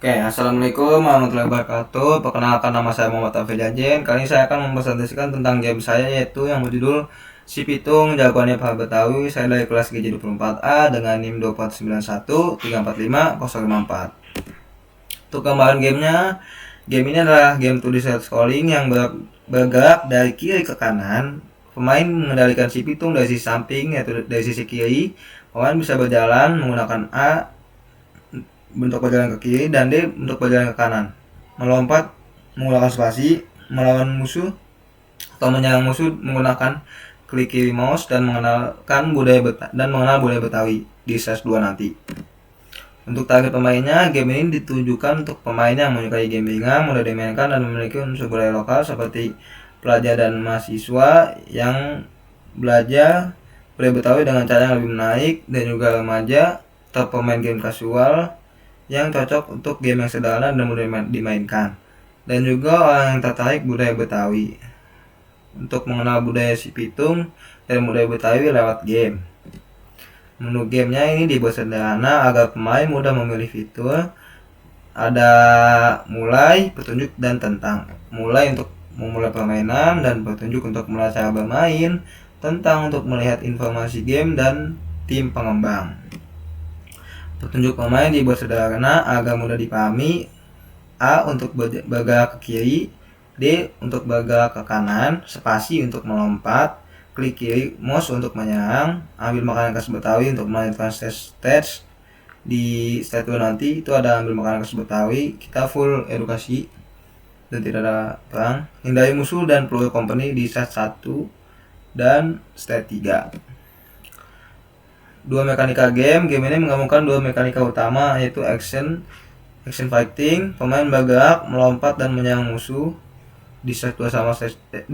Oke, assalamualaikum warahmatullahi wabarakatuh. Perkenalkan, nama saya Muhammad Afil Jajen. Kali ini saya akan mempresentasikan tentang game saya, yaitu yang berjudul Si Pitung Jagoannya Pak Betawi. Saya dari kelas GJ24A dengan NIM 249134554. Untuk gambaran gamenya, game ini adalah game 2D side scrolling yang bergerak dari kiri ke kanan. Pemain mengendalikan si pitung dari sisi samping, yaitu dari sisi kiri. Pemain bisa berjalan menggunakan A bentuk berjalan ke kiri dan D untuk berjalan ke kanan. Melompat menggunakan spasi, melawan musuh atau menyerang musuh menggunakan klik kiri mouse, dan mengenal budaya Betawi di stage 2 nanti. Untuk target pemainnya, game ini ditujukan untuk pemain yang menyukai game ringan, mudah dimainkan, dan memiliki unsur budaya lokal seperti pelajar dan mahasiswa yang belajar budaya Betawi dengan cara yang lebih menarik, dan juga remaja atau pemain game kasual yang cocok untuk game yang sederhana dan mudah dimainkan, dan juga orang yang tertarik budaya Betawi untuk mengenal budaya si pitung dan budaya Betawi lewat game. Menu gamenya ini dibuat sederhana agar pemain mudah memilih fitur. Ada mulai, petunjuk, dan tentang. Mulai untuk memulai permainan, dan petunjuk untuk mulai cara bermain. Tentang untuk melihat informasi game dan tim pengembang. Petunjuk pemain dibuat sederhana agar mudah dipahami. A untuk bergerak ke kiri, D untuk bergerak ke kanan, spasi untuk melompat, klik kiri mouse untuk menyerang, ambil makanan khas Betawi untuk melanjutkan stage. Di stage 2 nanti itu ada ambil makanan khas Betawi, kita full edukasi dan tidak ada perang. Hindari musuh dan peluru company di stage 1 dan stage 3. Dua mekanika game ini menggabungkan dua mekanika utama, yaitu action fighting. Pemain bergerak, melompat, dan menyerang musuh di stage 1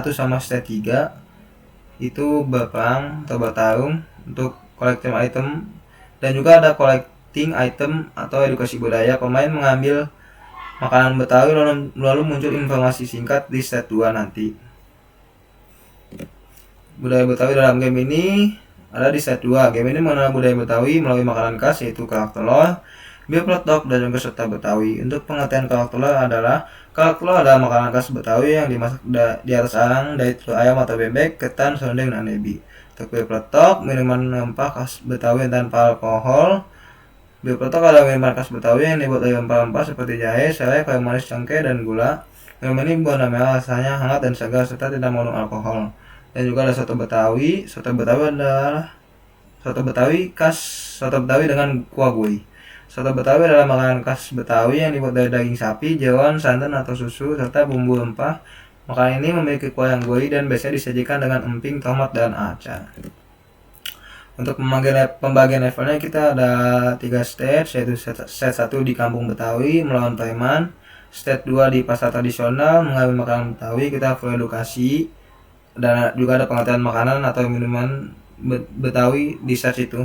sama stage 3 itu berperang atau bertarung untuk collecting item, dan juga ada collecting item atau edukasi budaya. Pemain mengambil makanan Betawi lalu muncul informasi singkat di stage 2 nanti. Budaya Betawi dalam game ini ada di stage 2. Game ini mengenal budaya Betawi melalui makanan khas, yaitu kerak telur, beef peletok, dan juga serta Betawi. Untuk pengertian kerak telur adalah makanan khas Betawi yang dimasak di atas arang dari telur ayam atau bebek, ketan, serundeng, dan ebi. Untuk beef peletok, minuman rempah khas Betawi tanpa alkohol. Beef peletok adalah minuman khas Betawi yang dibuat dari rempah-rempah seperti jahe, serai, kayu manis, cengkeh, dan gula. Minuman ini berwarna merah, rasanya hangat dan segar serta tidak mengandung alkohol. Dan juga ada soto Betawi. Soto Betawi adalah soto Betawi dengan kuah gurih. Soto Betawi adalah makanan khas Betawi yang dibuat dari daging sapi, jeroan, santan atau susu, serta bumbu rempah. Makanan ini memiliki kuah yang gurih dan biasanya disajikan dengan emping, tomat, dan acar. Untuk pembagian levelnya kita ada 3 stage, yaitu stage 1 di kampung Betawi melawan preman, stage 2 di pasar tradisional mengambil makanan Betawi, kita full edukasi, dan juga ada pengertian makanan atau minuman Betawi di stage itu.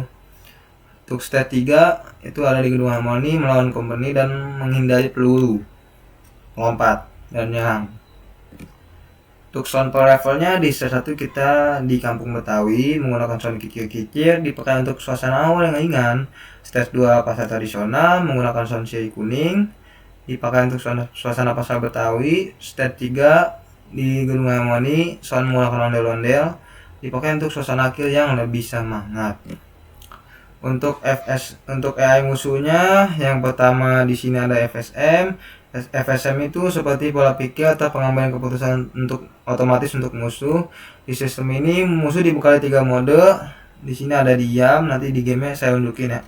Untuk stage 3 itu ada di gedung harmoni melawan company dan menghindari peluru, melompat, dan nyerang. Untuk sound per levelnya di stage 1 kita di kampung Betawi menggunakan sound kicir-kicir, dipakai untuk suasana awal yang ringan. Stage 2 pasar tradisional menggunakan sound sirih kuning, dipakai untuk suasana pasar Betawi. Stage 3 di gedung harmoni sound menggunakan ondel-ondel, dipakai untuk suasana kill yang lebih semangat. Untuk AI musuhnya, yang pertama di sini ada FSM. FSM itu seperti pola pikir atau pengambilan keputusan untuk otomatis untuk musuh. Di sistem ini musuh dibekali 3 mode. Di sini ada diam, nanti di game saya unjukin ya.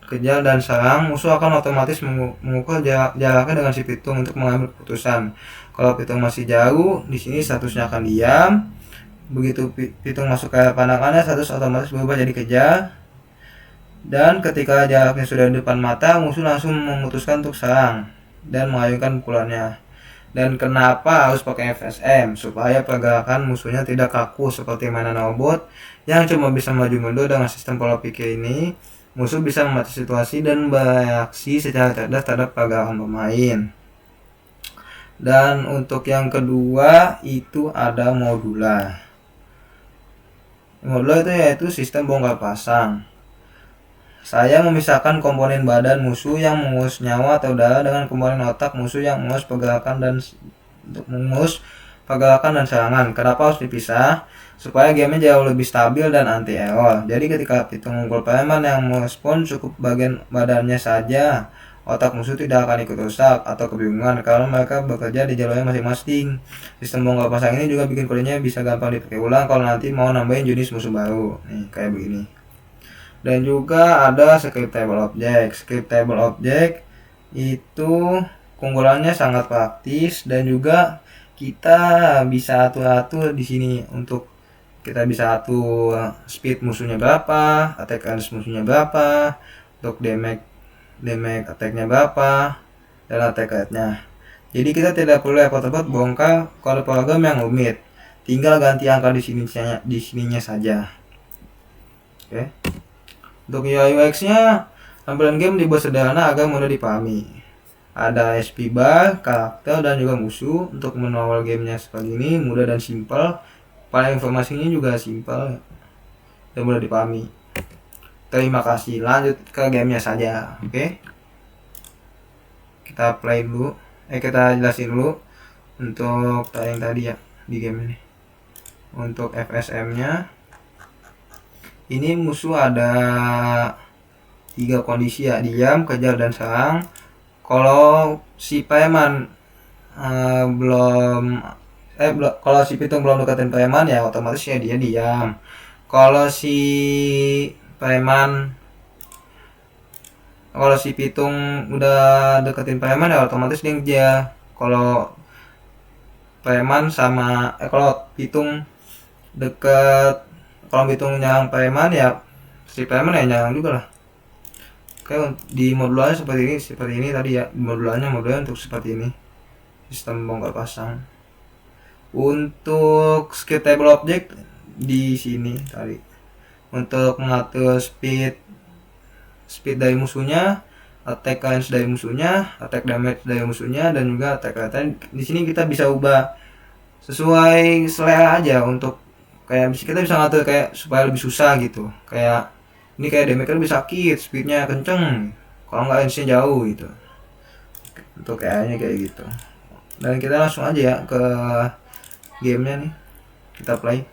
Kejar dan serang, musuh akan otomatis mengukur jaraknya dengan si pitung untuk mengambil keputusan. Kalau pitung masih jauh, di sini statusnya akan diam. Begitu pitung masuk ke pandangannya, status otomatis berubah jadi kejar. Dan ketika jaraknya sudah di depan mata, musuh langsung memutuskan untuk serang dan mengayunkan pukulannya. Dan kenapa harus pakai FSM? Supaya pergerakan musuhnya tidak kaku seperti mainan robot yang cuma bisa maju mundur. Dengan sistem pola pikir ini, musuh bisa membaca situasi dan bereaksi secara cerdas terhadap pergerakan pemain. Dan untuk yang kedua itu ada modula. Modula itu yaitu sistem bongkar pasang. Saya memisahkan komponen badan musuh yang mengurus nyawa atau darah dengan komponen otak musuh yang mengurus pergerakan dan serangan. Kenapa harus dipisah? Supaya gamenya jauh lebih stabil dan anti error. Jadi ketika Pitung memukul preman yang merespon cukup bagian badannya saja, otak musuh tidak akan ikut rusak atau kebingungan kalau mereka bekerja di jalurnya masing-masing. Sistem bongkar pasang ini juga bikin kodenya bisa gampang dipakai ulang kalau nanti mau nambahin jenis musuh baru. Nih, kayak begini. Dan juga ada scriptable object. Scriptable object itu keunggulannya sangat praktis dan juga kita bisa atur-atur di sini untuk kita bisa atur speed musuhnya berapa, attack range musuhnya berapa, untuk damage attack-nya berapa, dan attack rate-nya. Jadi kita tidak perlu repot-repot bongkar kode program yang rumit. Tinggal ganti angka di sininya saja. Oke. Untuk UI UX-nya, tampilan game dibuat sederhana agar mudah dipahami. Ada SP bar, karakter, dan juga musuh. Untuk menu awal gamenya seperti ini, mudah dan simpel. Pada informasinya juga simpel dan mudah dipahami. Terima kasih. Lanjut ke gamenya saja. Oke. Kita play dulu. Kita jelasin dulu untuk yang tadi ya di game ini. Untuk FSM-nya. Ini musuh ada 3 kondisi ya, diam, kejar, dan serang. Kalau si preman kalau si Pitung belum deketin preman ya otomatis ya dia diam. Kalau si Pitung udah deketin preman ya otomatis dia ngejar. Kalau Pitung nyerang preman ya si preman ya nyerang juga lah. Kayak di modulanya seperti ini tadi ya, modulanya untuk seperti ini sistem bongkar pasang. Untuk scriptable object di sini tadi untuk mengatur speed dari musuhnya, attack range dari musuhnya, attack damage dari musuhnya, dan juga attack rate. Di sini kita bisa ubah sesuai selera aja. Untuk kayak kita bisa ngatur kayak supaya lebih susah gitu, kayak ini kayak damage lebih sakit, speednya kenceng, kalau nggak range-nya jauh gitu. Untuk kayaknya kayak gitu. Dan kita langsung aja ya ke gamenya nih, kita play.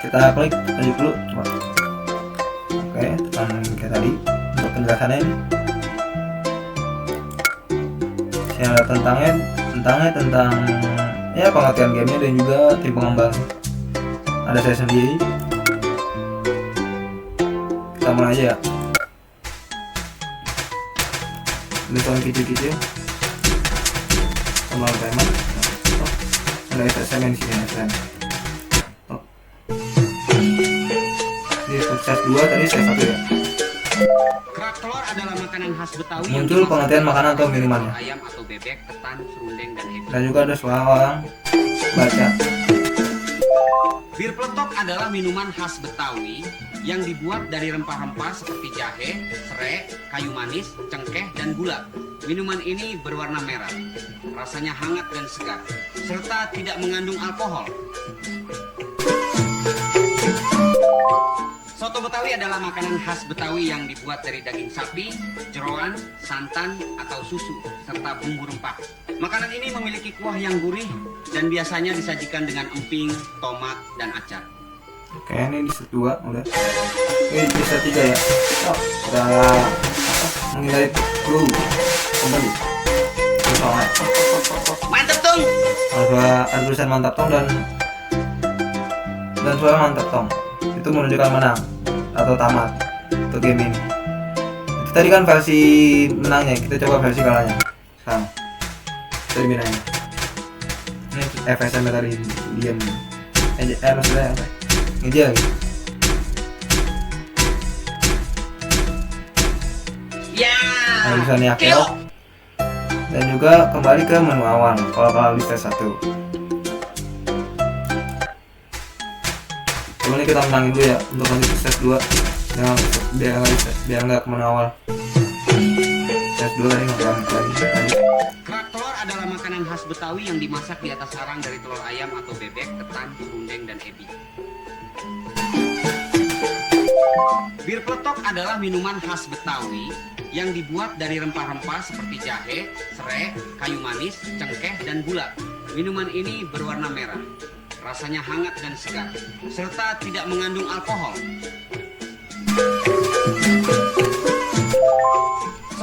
Kita play lanjut dulu coba. Oke, tekan kayak tadi untuk penjelasannya ini. Sini ada tentang ya pengertian gamenya dan juga tim pengembang. Ada saya sendiri. Kita mulai aja ya. Ini soal kecil-kecil. Sama preman. Ada SSM di sini SSM. Ini sukses 2 tadi saya 1 ya. Kerak telur adalah makanan khas Betawi. Muncul pengertian makanan atau minumannya. Ayam atau bebek, ketan, serundeng, dan ebi. Dan juga ada suara orang baca. Bir peletok adalah minuman khas Betawi yang dibuat dari rempah-rempah seperti jahe, serai, kayu manis, cengkeh, dan gula. Minuman ini berwarna merah, rasanya hangat dan segar, serta tidak mengandung alkohol. Soto Betawi adalah makanan khas Betawi yang dibuat dari daging sapi, jeroan, santan, atau susu, serta bumbu rempah. Makanan ini memiliki kuah yang gurih dan biasanya disajikan dengan emping, tomat, dan acar. Oke, ini di set 2 udah. Ini di set 3 ya. Oh, udah menghindari peluru. Kembali. Mantap tong. Ada tulisan mantap tong dan suara mantap tong. Itu menunjukkan menang atau tamat untuk game ini. Itu tadi kan versi menangnya, kita coba versi kalahnya. Sekarang terminalnya. Ini FSM tadi diam. Maksudnya apa? Ngejar gitu. Ya. Nah, bisa nih Akel. Dan juga kembali ke menu awal kalau di stage 1. Coba nih kita menangin dulu ya untuk lanjut ke stage 2. biar nggak ke menu awal. Stage 2 tadi nggak lagi. Kerak telur adalah makanan khas Betawi yang dimasak di atas arang dari telur ayam atau bebek, ketan, serundeng, dan ebi. Bir peletok adalah minuman khas Betawi yang dibuat dari rempah-rempah seperti jahe, serai, kayu manis, cengkeh, dan gula. Minuman ini berwarna merah, rasanya hangat dan segar, serta tidak mengandung alkohol.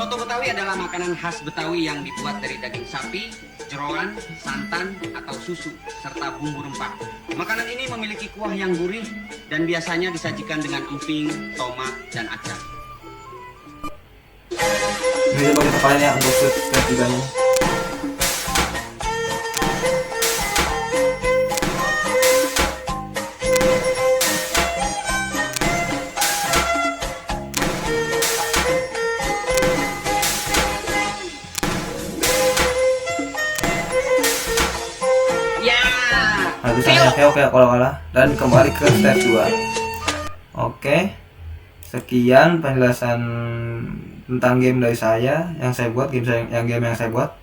Soto Betawi adalah makanan khas Betawi yang dibuat dari daging sapi, jeroan, santan, atau susu, serta bumbu rempah. Makanan ini memiliki kuah yang gurih dan biasanya disajikan dengan emping, tomat, dan acar. Ini coba kita kalian ya untuk step 3-nya. Nah, bisa oke kalau kalah dan kembali ke step 2. Oke. Sekian penjelasan tentang game dari saya yang saya buat, game yang saya buat.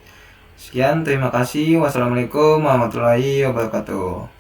Sekian, terima kasih. Wassalamualaikum warahmatullahi wabarakatuh.